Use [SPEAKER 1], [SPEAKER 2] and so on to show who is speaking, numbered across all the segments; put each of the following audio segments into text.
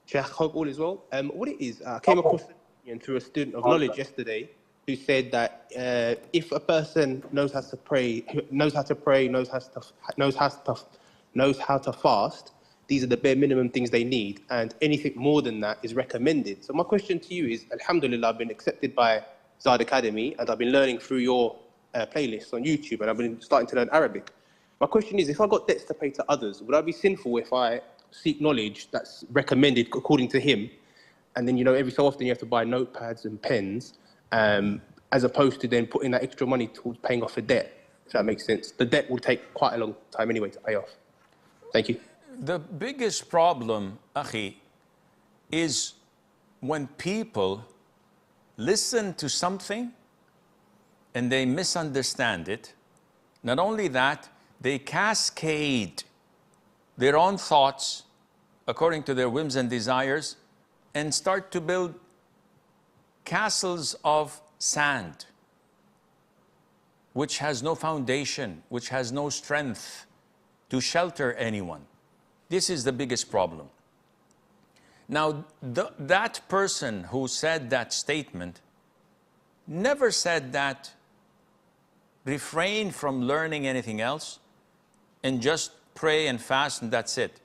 [SPEAKER 1] Sheikh, hope all is well. What it is, I came across an opinion through a student of knowledge yesterday who said that if a person knows how to pray, knows how to fast, these are the bare minimum things they need, and anything more than that is recommended. So my question to you is, Alhamdulillah, I've been accepted by Zad Academy, and I've been learning through your playlists on YouTube, and I've been starting to learn Arabic. My question is, if I got debts to pay to others, would I be sinful if I seek knowledge that's recommended according to him, and then, every so often you have to buy notepads and pens, as opposed to then putting that extra money towards paying off a debt, if that makes sense? The debt will take quite a long time anyway to pay off. Thank you.
[SPEAKER 2] The biggest problem, Akhi, is when people listen to something and they misunderstand it. Not only that, they cascade their own thoughts according to their whims and desires and start to build castles of sand, which has no foundation, which has no strength to shelter anyone. This is the biggest problem. Now, that person who said that statement never said that refrain from learning anything else and just pray and fast and that's it.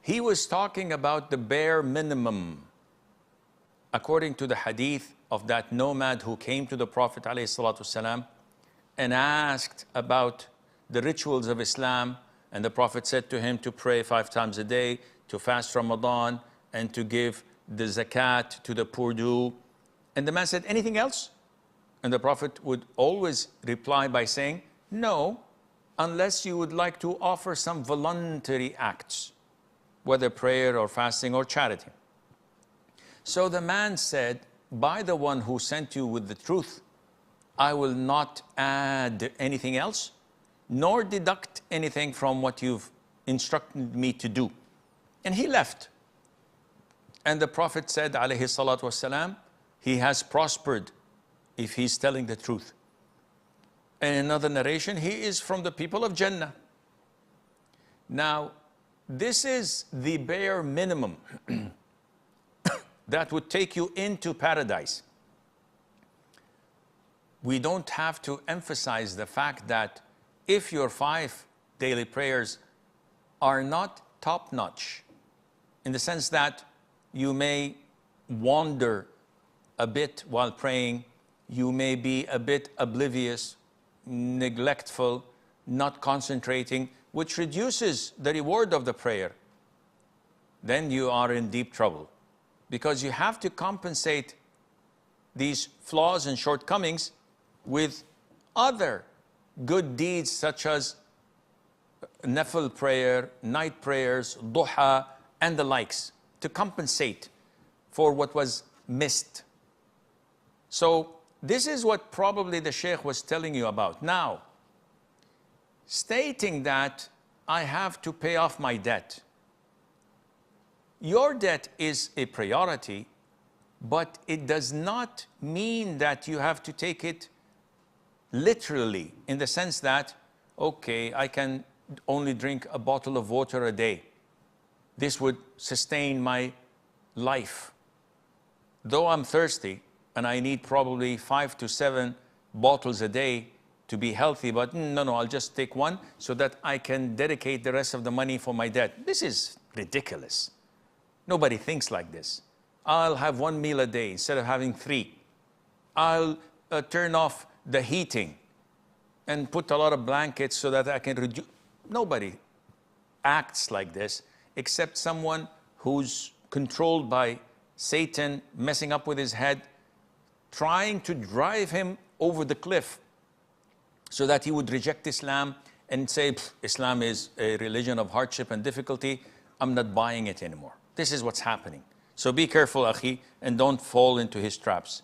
[SPEAKER 2] He was talking about the bare minimum, according to the hadith of that nomad who came to the Prophet ﷺ and asked about the rituals of Islam, and the Prophet said to him to pray 5 times a day, to fast Ramadan, and to give the zakat to the poor. And the man said, anything else? And the Prophet would always reply by saying, no, unless you would like to offer some voluntary acts, whether prayer or fasting or charity. So the man said, by the one who sent you with the truth, I will not add anything else, nor deduct anything from what you've instructed me to do. And he left. And the Prophet said, alayhi salatu wasalam, he has prospered if he's telling the truth. And in another narration, he is from the people of Jannah. Now, this is the bare minimum that would take you into paradise. We don't have to emphasize the fact that if your 5 daily prayers are not top-notch, in the sense that you may wander a bit while praying, you may be a bit oblivious, neglectful, not concentrating, which reduces the reward of the prayer, then you are in deep trouble. Because you have to compensate these flaws and shortcomings with other good deeds, such as nafil prayer, night prayers, duha, and the likes, to compensate for what was missed. So this is what probably the Sheikh was telling you about. Now, stating that I have to pay off my debt. Your debt is a priority, but it does not mean that you have to take it literally, in the sense that, okay, I can only drink a bottle of water a day. This would sustain my life. Though I'm thirsty and I need probably 5 to 7 bottles a day to be healthy, but no, I'll just take one so that I can dedicate the rest of the money for my debt. This is ridiculous. Nobody thinks like this. I'll have 1 meal a day instead of having 3. I'll turn off the heating and put a lot of blankets so that I can reduce. Nobody acts like this except someone who's controlled by Satan, messing up with his head, trying to drive him over the cliff so that he would reject Islam and say, Islam is a religion of hardship and difficulty. I'm not buying it anymore. This is what's happening. So be careful, Akhi, and don't fall into his traps.